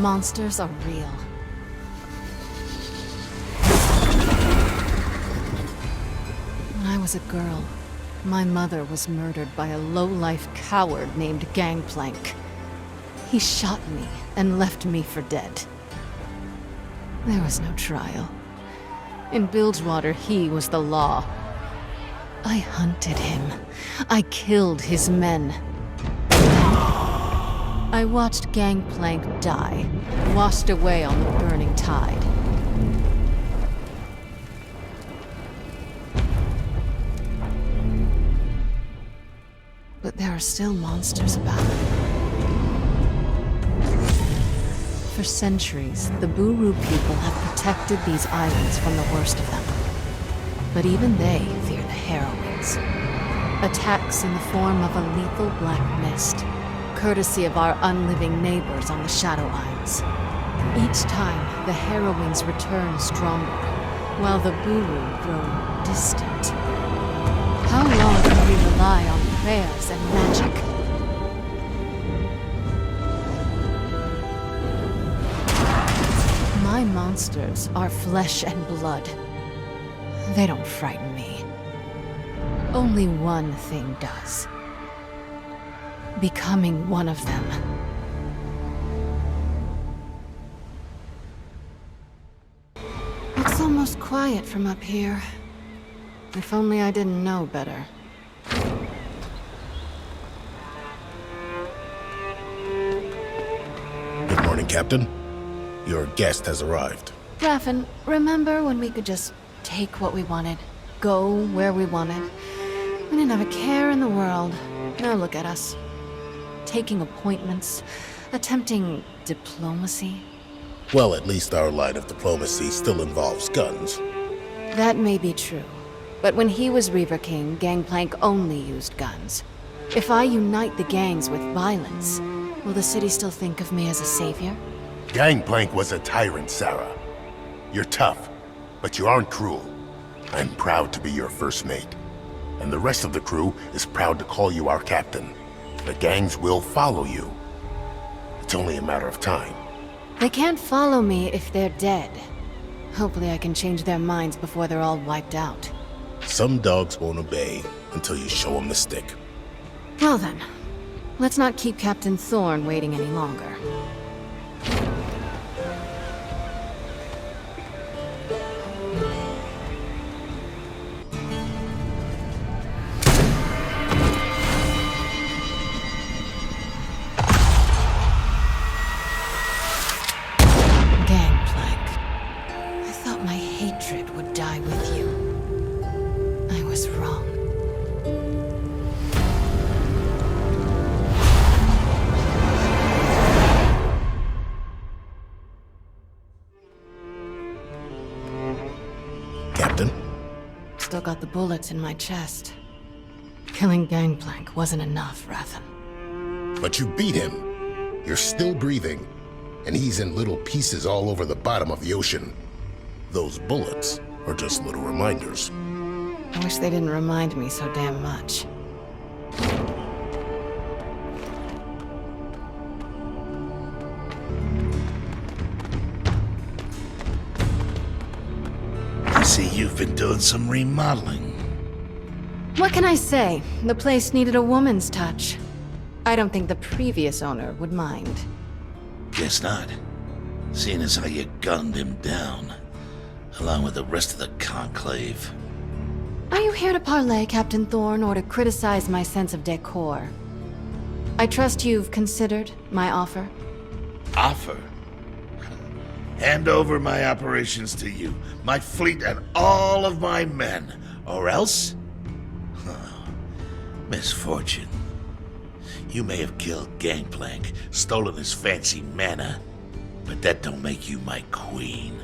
monsters are real. When I was a girl, my mother was murdered by a low-life coward named Gangplank. He shot me and left me for dead. There was no trial. In Bilgewater, he was the law. I hunted him. I killed his men. I watched Gangplank die, washed away on the burning tide. But there are still monsters about. For centuries, the Buru people have protected these islands from the worst of them. But even they fear the Harrowings. Attacks in the form of a lethal black mist, courtesy of our unliving neighbors on the Shadow Isles. Each time, the Harrowings return stronger, while the Buru grow distant. How long can we rely on prayers and magic? My monsters are flesh and blood. They don't frighten me. Only one thing does. Becoming one of them. It's almost quiet from up here. If only I didn't know better. Good morning, Captain. Your guest has arrived. Raffen, remember when we could just take what we wanted, go where we wanted? We didn't have a care in the world. Now look at us. Taking appointments, attempting diplomacy. Well, at least our line of diplomacy still involves guns. That may be true. But when he was Reaver King, Gangplank only used guns. If I unite the gangs with violence, will the city still think of me as a savior? Gangplank was a tyrant, Sarah. You're tough, but you aren't cruel. I'm proud to be your first mate. And the rest of the crew is proud to call you our captain. The gangs will follow you. It's only a matter of time. They can't follow me if they're dead. Hopefully I can change their minds before they're all wiped out. Some dogs won't obey until you show them the stick. Well then, let's not keep Captain Thorn waiting any longer. Gangplank. I thought my hatred would die with you. I was wrong. Captain? Still got the bullets in my chest. Killing Gangplank wasn't enough, Raffen. But you beat him. You're still breathing, and he's in little pieces all over the bottom of the ocean. Those bullets are just little reminders. I wish they didn't remind me so damn much. I see you've been doing some remodeling. What can I say? The place needed a woman's touch. I don't think the previous owner would mind. Guess not. Seeing as how you gunned him down, along with the rest of the Conclave. Are you here to parley, Captain Thorn, or to criticize my sense of decor? I trust you've considered my offer. Offer? Hand over my operations to you, my fleet and all of my men, or else? Misfortune. You may have killed Gangplank, stolen his fancy mana, but that don't make you my queen.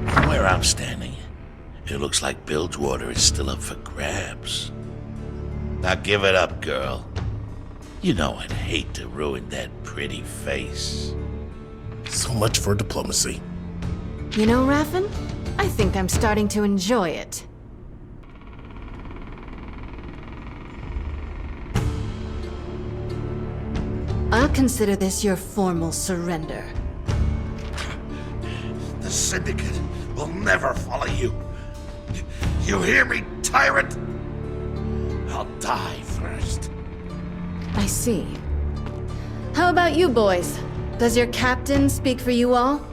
From where I'm standing, it looks like Bilgewater is still up for grabs. Now give it up, girl. You know I'd hate to ruin that pretty face. So much for diplomacy. You know, Raffen? I think I'm starting to enjoy it. I'll consider this your formal surrender. The Syndicate will never follow you. You hear me, tyrant? I'll die first. I see. How about you boys? Does your captain speak for you all?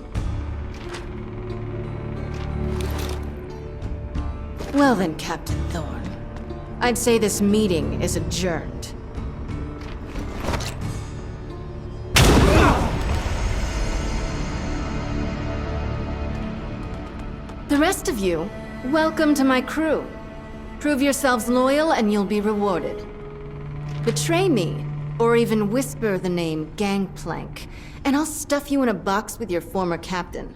Well then, Captain Thorn. I'd say this meeting is adjourned. The rest of you, welcome to my crew. Prove yourselves loyal and you'll be rewarded. Betray me, or even whisper the name Gangplank, and I'll stuff you in a box with your former captain.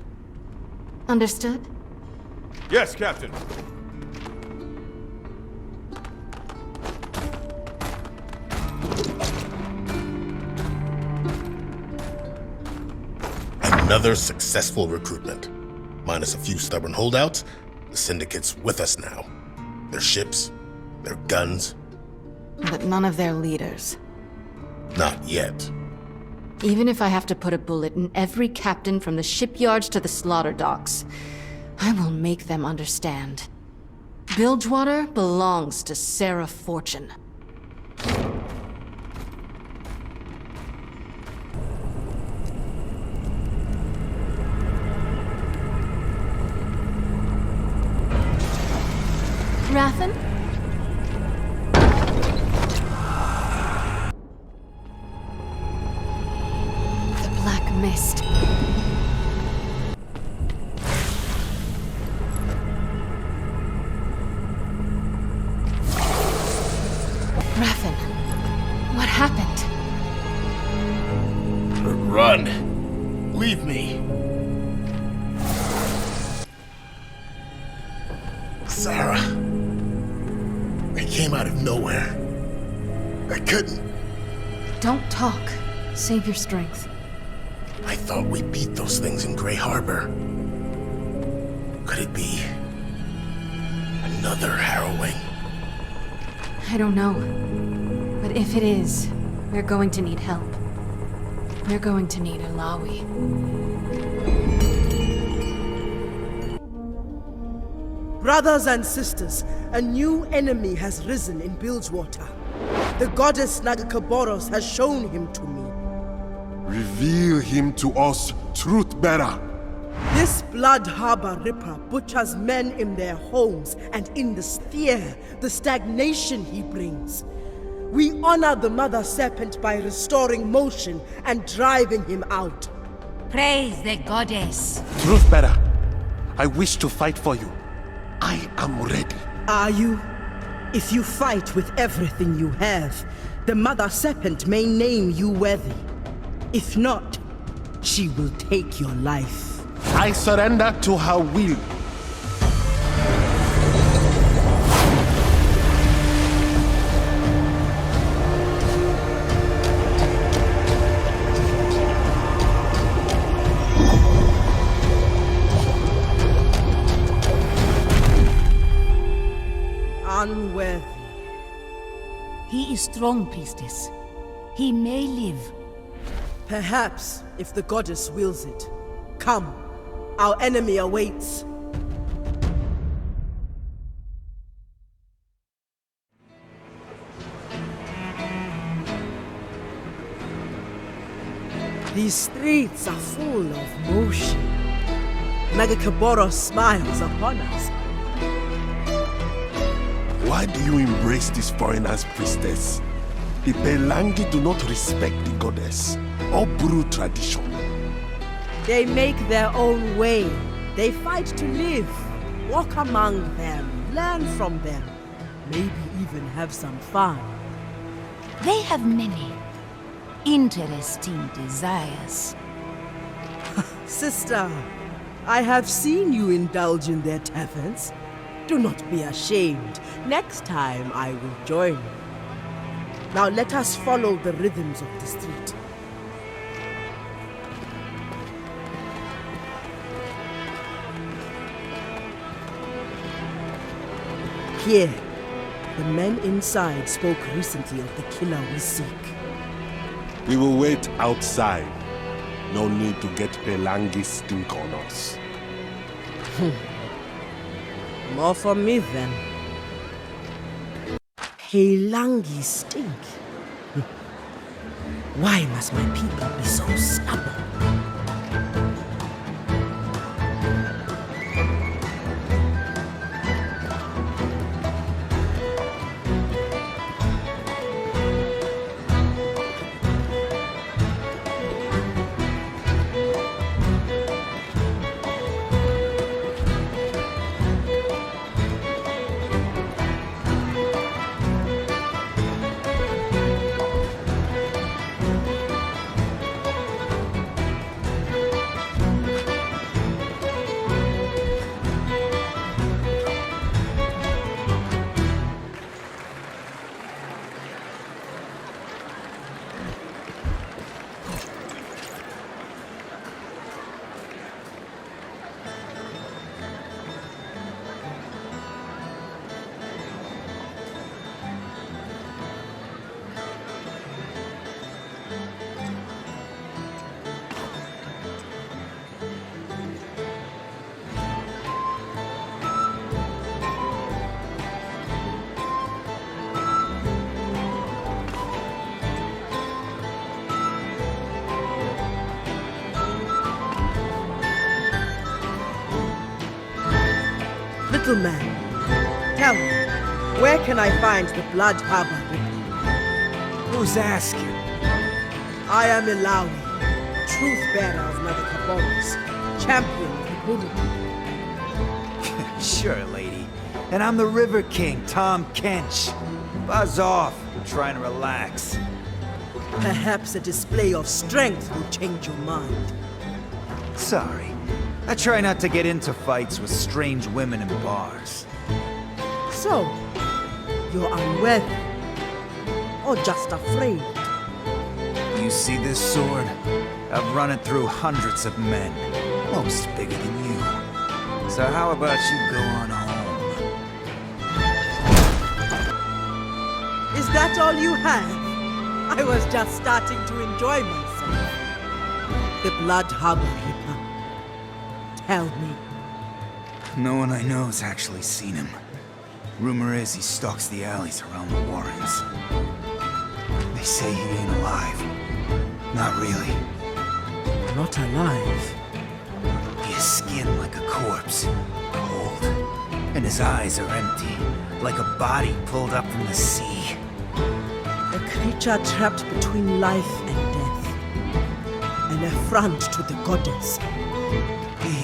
Understood? Yes, Captain. Another successful recruitment. Minus a few stubborn holdouts, the Syndicate's with us now. Their ships, their guns. But none of their leaders. Not yet. Even if I have to put a bullet in every captain from the shipyards to the slaughter docks, I will make them understand. Bilgewater belongs to Sarah Fortune. Rathan? The Black Mist. Rathan, what happened? Run! Leave me! Sarah. They came out of nowhere. I couldn't. Don't talk. Save your strength. I thought we beat those things in Grey Harbor. Could it be another harrowing? I don't know. But if it is, we're going to need help. We're going to need Alawi. Brothers and sisters, a new enemy has risen in Bilgewater. The goddess Nagakaboros has shown him to me. Reveal him to us, truth-bearer. This Blood Harbor Ripper butchers men in their homes and in the sphere, the stagnation he brings. We honor the Mother Serpent by restoring motion and driving him out. Praise the goddess. Truth-bearer, I wish to fight for you. I am ready. Are you? If you fight with everything you have, the Mother Serpent may name you worthy. If not, she will take your life. I surrender to her will. Unworthy. He is strong, priestess. He may live. Perhaps, if the goddess wills it. Come, our enemy awaits. These streets are full of motion. Nagakaboros smiles upon us. Why do you embrace these foreigners, priestess? The Pelangi do not respect the goddess or brew tradition. They make their own way. They fight to live. Walk among them, learn from them, maybe even have some fun. They have many interesting desires. Sister, I have seen you indulge in their taverns. Do not be ashamed. Next time I will join you. Now let us follow the rhythms of the street. Here, the men inside spoke recently of the killer we seek. We will wait outside. No need to get Pelangi stink on us. More for me then. Pelangi stink. Why must my people be so stubborn? Little man, tell me, where can I find the Blood Harbor Ripper? Who's asking? I am Ilawi, truth-bearer of Mother Kabonis, champion of the Buru. Sure, lady. And I'm the River King, Tom Kench. Buzz off. I'm trying to relax. Perhaps a display of strength will change your mind. Sorry. I try not to get into fights with strange women in bars. So, you're unworthy, or just afraid? You see this sword? I've run it through hundreds of men, most bigger than you. So how about you go on home? Is that all you have? I was just starting to enjoy myself. The Blood Harbor Ripper. Tell me. No one I know's actually seen him. Rumor is he stalks the alleys around the Warrens. They say he ain't alive. Not really. Not alive? He has skin like a corpse, cold. And his eyes are empty, like a body pulled up from the sea. A creature trapped between life and death. An affront to the goddess. He,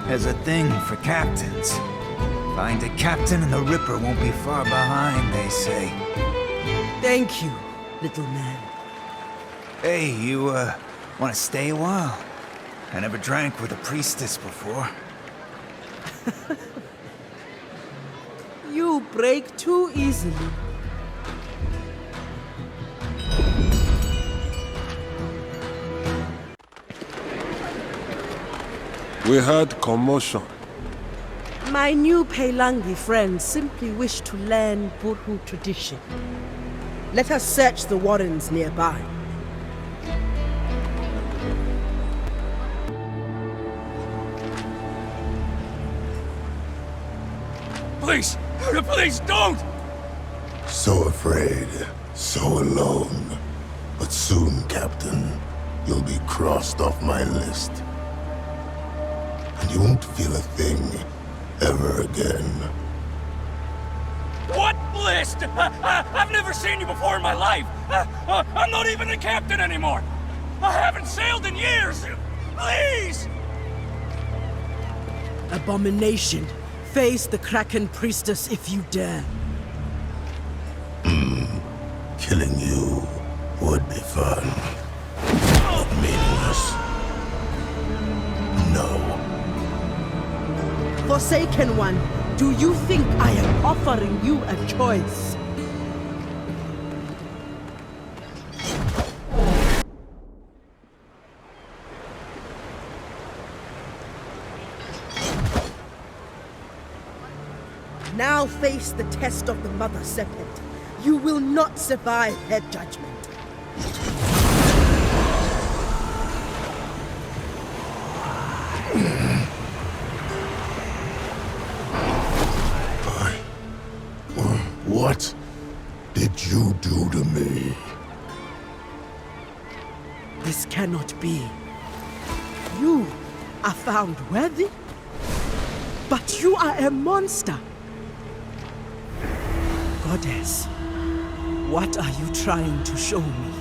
has a thing for captains. Find a captain and the Ripper won't be far behind, they say. Thank you, little man. Hey, you, wanna stay a while? I never drank with a priestess before. You break too easily. We heard commotion. My new Pelangi friends simply wish to learn Buru tradition. Let us search the warrens nearby. Please! Please don't! So afraid, so alone. But soon, Captain, you'll be crossed off my list. And you won't feel a thing ever again. What list? I've never seen you before in my life. I'm not even a captain anymore. I haven't sailed in years. Please! Abomination. Face the Kraken priestess if you dare. Killing you would be fun. But meaningless. No. Forsaken One, do you think I am offering you a choice? Now face the test of the Mother Serpent. You will not survive her judgment. did you do to me? This cannot be. You are found worthy? But you are a monster! Goddess, what are you trying to show me?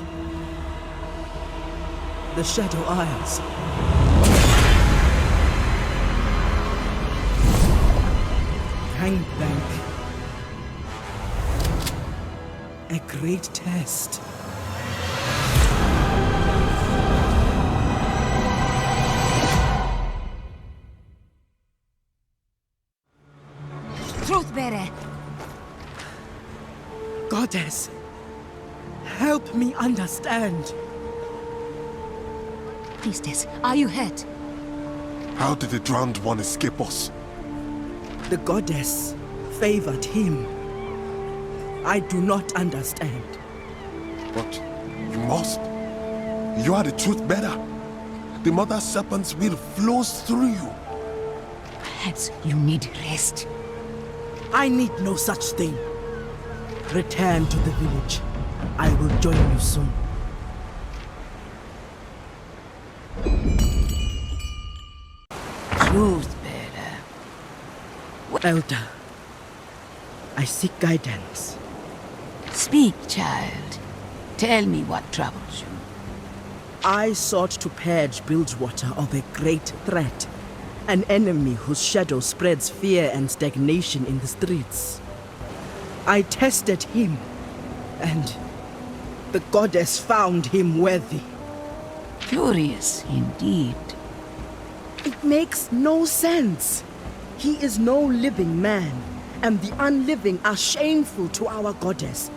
The Shadow Isles. Gangplank. A great test. Truthbearer! Goddess, help me understand. Priestess, are you hurt? How did the drowned one escape us? The goddess favored him. I do not understand. But you must. You are the truth bearer. The Mother Serpent's will flows through you. Perhaps you need rest. I need no such thing. Return to the village. I will join you soon. Truthbearer. Elder, I seek guidance. Speak, child. Tell me what troubles you. I sought to purge Bilgewater of a great threat. An enemy whose shadow spreads fear and stagnation in the streets. I tested him, and the goddess found him worthy. Curious indeed. It makes no sense. He is no living man, and the unliving are shameful to our goddess.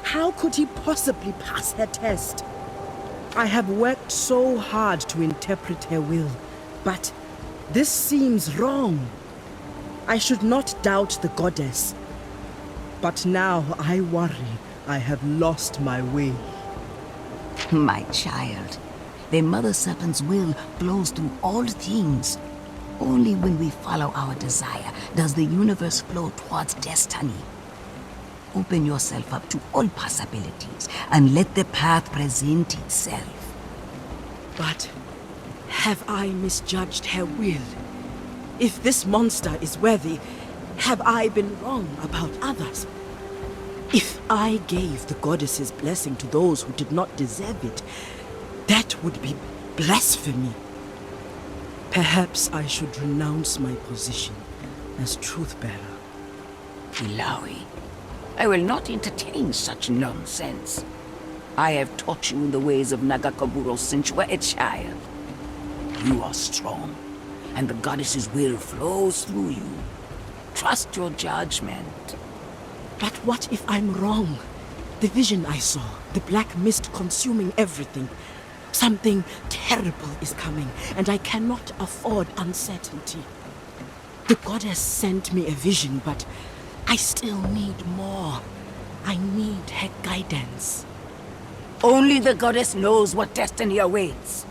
How could he possibly pass her test? I have worked so hard to interpret her will, but this seems wrong. I should not doubt the goddess. But now I worry I have lost my way. My child, the Mother Serpent's will flows through all things. Only when we follow our desire does the universe flow towards destiny. Open yourself up to all possibilities and let the path present itself. But have I misjudged her will? If this monster is worthy, have I been wrong about others? If I gave the goddess's blessing to those who did not deserve it, that would be blasphemy. Perhaps I should renounce my position as truth-bearer. Illaoi, I will not entertain such nonsense. I have taught you the ways of Nagakaburo since you were a child. You are strong, and the goddess's will flows through you. Trust your judgment. But what if I'm wrong? The vision I saw, the black mist consuming everything. Something terrible is coming, and I cannot afford uncertainty. The goddess sent me a vision, but I still need more. I need her guidance. Only the goddess knows what destiny awaits.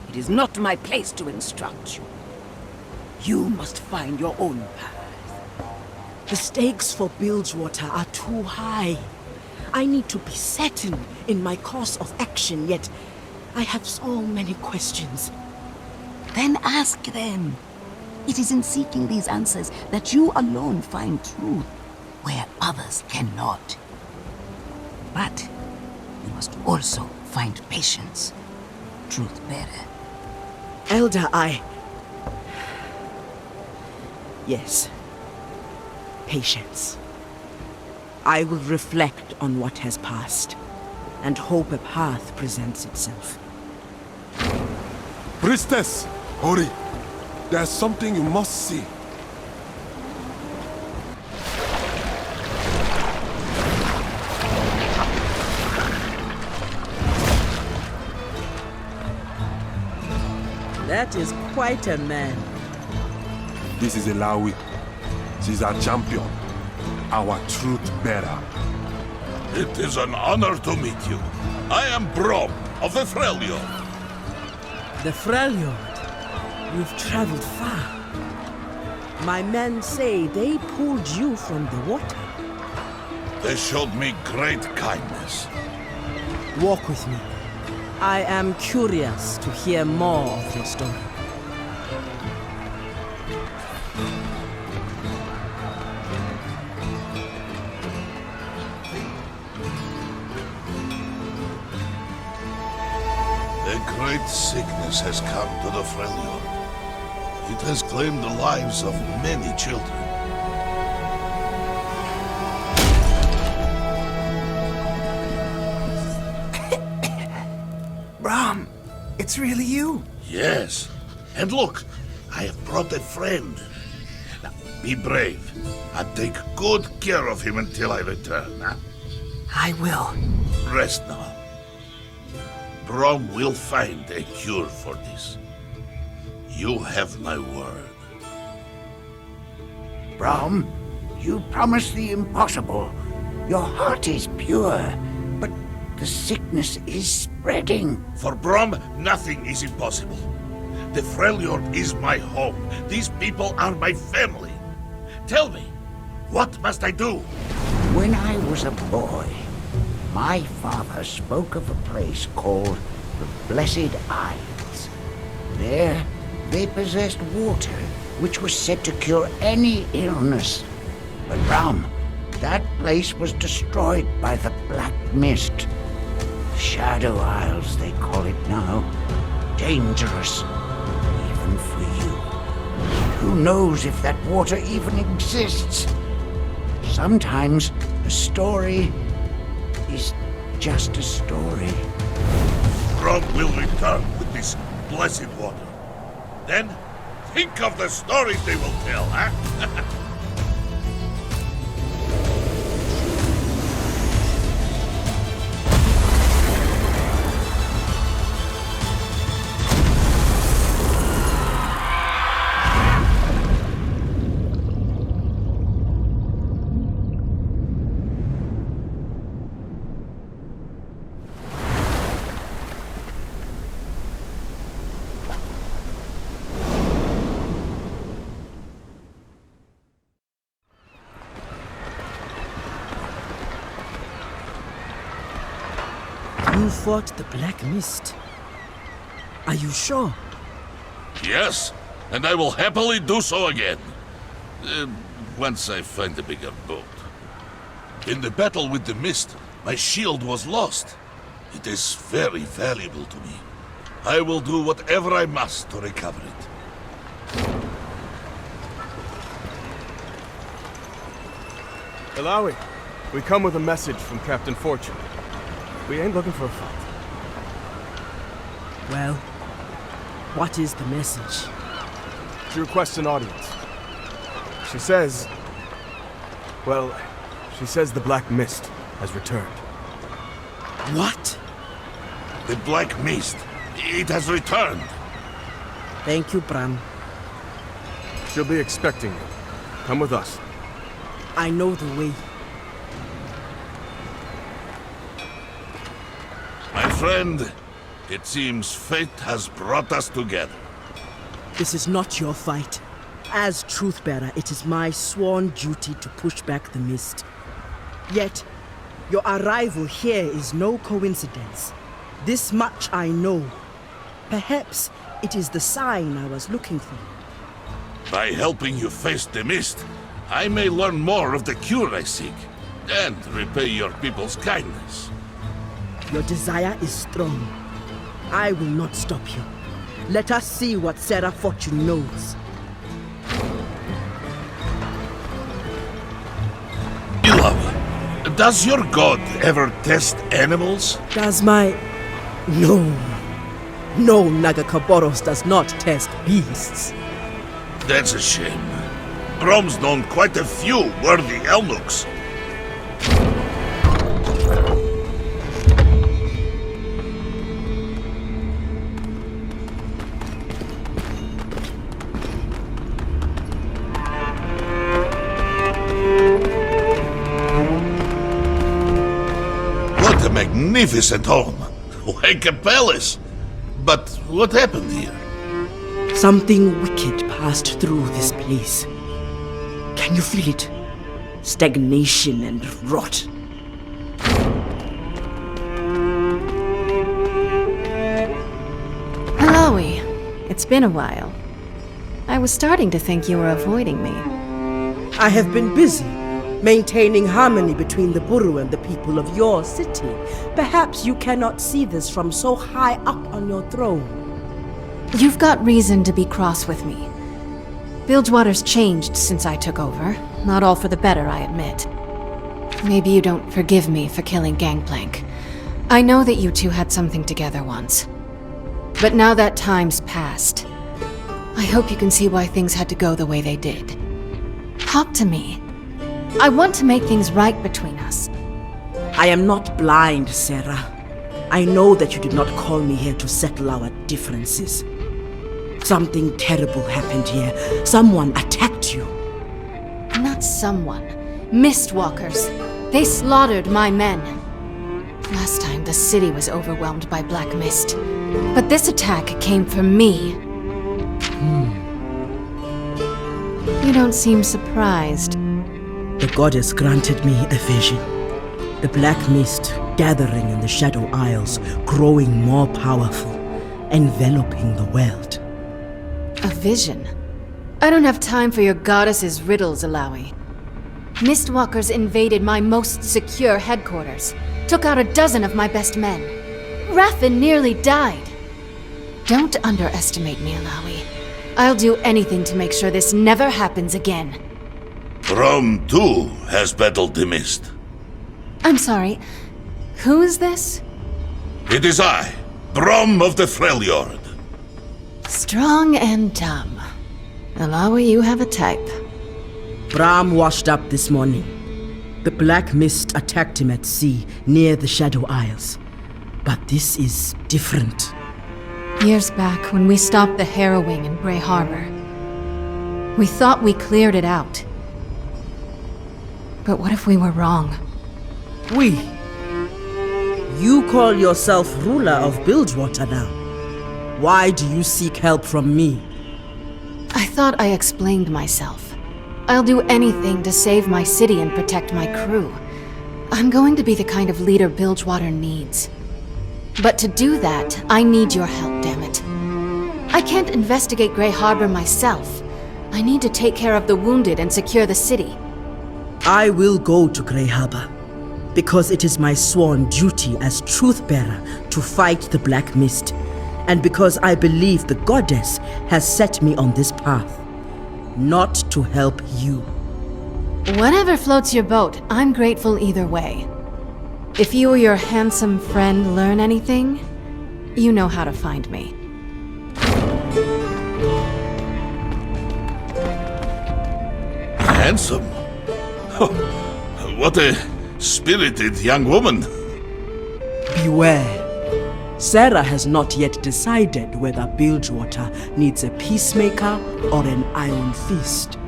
It is not my place to instruct you. You must find your own path. The stakes for Bilgewater are too high. I need to be certain in my course of action, yet I have so many questions. Then ask them. It is in seeking these answers that you alone find truth, where others cannot. But you must also find patience, truth-bearer. Elder, Yes. Patience. I will reflect on what has passed, and hope a path presents itself. Priestess, hurry. There's something you must see. That is quite a man. This is Illaoi. She's our champion, our truth bearer. It is an honor to meet you. I am Braum of the Freljord. The Freljord? You've traveled far. My men say they pulled you from the water. They showed me great kindness. Walk with me. I am curious to hear more of your story. A great sickness has come to the Freljord. It has claimed the lives of many children. Brom, it's really you. Yes. And look, I have brought a friend. Now, be brave and take good care of him until I return. Huh? I will. Rest now. Brom will find a cure for this. You have my word. Brom, you promised the impossible. Your heart is pure, but the sickness is spreading. For Brom, nothing is impossible. The Freljord is my home. These people are my family. Tell me, what must I do? When I was a boy, my father spoke of a place called the Blessed Isles. There, they possessed water, which was said to cure any illness. But Brom, that place was destroyed by the Black Mist. Shadow Isles, they call it now. Dangerous, even for you. Who knows if that water even exists? Sometimes a story is just a story. Brom will return with this blessed water. Then, think of the stories they will tell, huh? You fought the Black Mist. Are you sure? Yes, and I will happily do so again. Once I find a bigger boat. In the battle with the Mist, my shield was lost. It is very valuable to me. I will do whatever I must to recover it. Illaoi, we come with a message from Captain Fortune. We ain't looking for a fight. Well, what is the message? She requests an audience. She says... Well, she says the Black Mist has returned. What? The Black Mist. It has returned. Thank you, Bram. She'll be expecting you. Come with us. I know the way. My friend, it seems fate has brought us together. This is not your fight. As Truthbearer, it is my sworn duty to push back the Mist. Yet, your arrival here is no coincidence. This much I know. Perhaps it is the sign I was looking for. By helping you face the Mist, I may learn more of the cure I seek, and repay your people's kindness. Your desire is strong. I will not stop you. Let us see what Sarah Fortune knows. Illaoi, does your god ever test animals? Does my... No. No, Nagakaboros does not test beasts. That's a shame. Brom's known quite a few worthy Elnuks. What a magnificent home! Like a palace! But what happened here? Something wicked passed through this place. Can you feel it? Stagnation and rot. It's been a while. I was starting to think you were avoiding me. I have been busy, maintaining harmony between the Buru and the people of your city. Perhaps you cannot see this from so high up on your throne. You've got reason to be cross with me. Bilgewater's changed since I took over. Not all for the better, I admit. Maybe you don't forgive me for killing Gangplank. I know that you two had something together once. But now that time's passed. I hope you can see why things had to go the way they did. Talk to me. I want to make things right between us. I am not blind, Sarah. I know that you did not call me here to settle our differences. Something terrible happened here. Someone attacked you. Not someone. Mistwalkers. They slaughtered my men. Last time, the city was overwhelmed by black mist. But this attack came from me. You don't seem surprised. The goddess granted me a vision. The black mist gathering in the Shadow Isles, growing more powerful, enveloping the world. A vision? I don't have time for your goddess's riddles, Alawi. Mistwalkers invaded my most secure headquarters, took out a dozen of my best men. Raffen nearly died. Don't underestimate me, Alawi. I'll do anything to make sure this never happens again. Brom, too, has battled the mist. I'm sorry. Who is this? It is I, Brom of the Freljord. Strong and dumb. Alawi, you have a type. Bram washed up this morning. The black mist attacked him at sea, near the Shadow Isles. But this is different. Years back, when we stopped the harrowing in Grey Harbor, we thought we cleared it out. But what if we were wrong? We? You call yourself ruler of Bilgewater now. Why do you seek help from me? I thought I explained myself. I'll do anything to save my city and protect my crew. I'm going to be the kind of leader Bilgewater needs. But to do that, I need your help, damn it. I can't investigate Grey Harbor myself. I need to take care of the wounded and secure the city. I will go to Grey Harbor, because it is my sworn duty as Truthbearer to fight the Black Mist, and because I believe the goddess has set me on this path, not to help you. Whatever floats your boat, I'm grateful either way. If you or your handsome friend learn anything, you know how to find me. Handsome? What a spirited young woman. Beware. Sarah has not yet decided whether Bilgewater needs a peacemaker or an iron fist.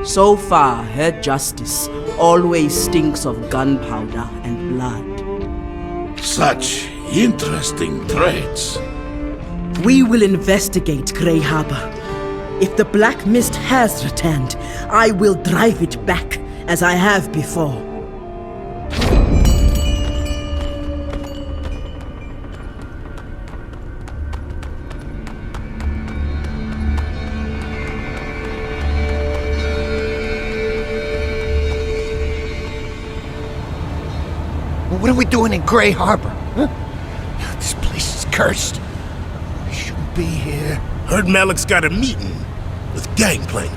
So far, her justice always stinks of gunpowder and blood. Such interesting traits. We will investigate Grey Harbor. If the Black Mist has returned, I will drive it back, as I have before. What are we doing in Grey Harbor? Huh? This place is cursed. I shouldn't be here. Heard Malik's got a meeting with Gangplank.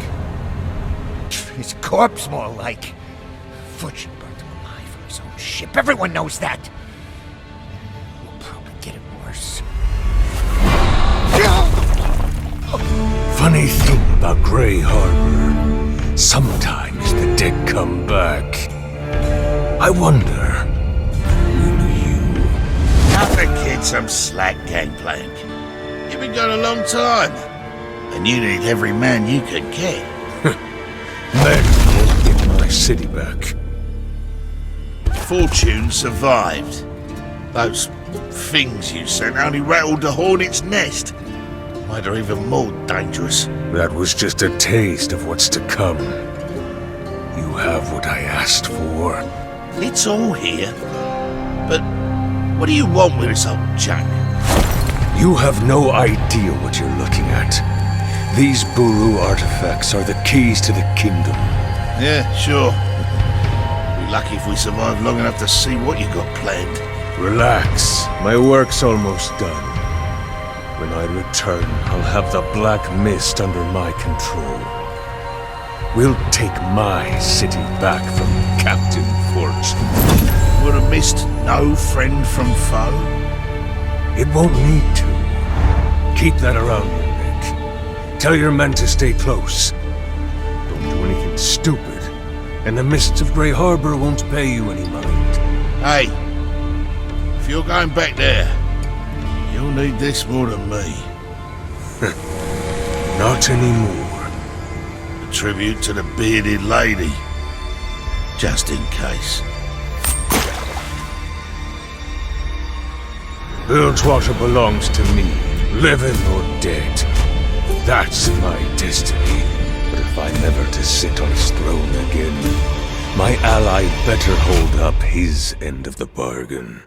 His corpse, more like. Futch burnt him alive on his own ship. Everyone knows that. We'll probably get it worse. Funny thing about Grey Harbor. Sometimes the dead come back. I wonder, will you? Cut the kid some slack, Gangplank. You've been gone a long time, and you need every man you can get. Men won't get my city back. Fortune survived. Those things you sent only rattled the hornet's nest. Might are even more dangerous. That was just a taste of what's to come. You have what I asked for. It's all here. But what do you want with this old junk? You have no idea what you're looking at. These Buru artifacts are the keys to the kingdom. Yeah, sure. Be lucky if we survive long enough to see what you got planned. Relax. My work's almost done. When I return, I'll have the Black Mist under my control. We'll take my city back from Captain Fortune. Would a mist no friend from foe? It won't need to. Keep that around you, Rick. Tell your men to stay close. Don't do anything stupid, and the Mists of Grey Harbor won't pay you any mind. Hey, if you're going back there, you'll need this more than me. Not anymore. A tribute to the bearded lady. Just in case. Bilgewater belongs to me, living or dead. That's my destiny. But if I'm ever to sit on his throne again, my ally better hold up his end of the bargain.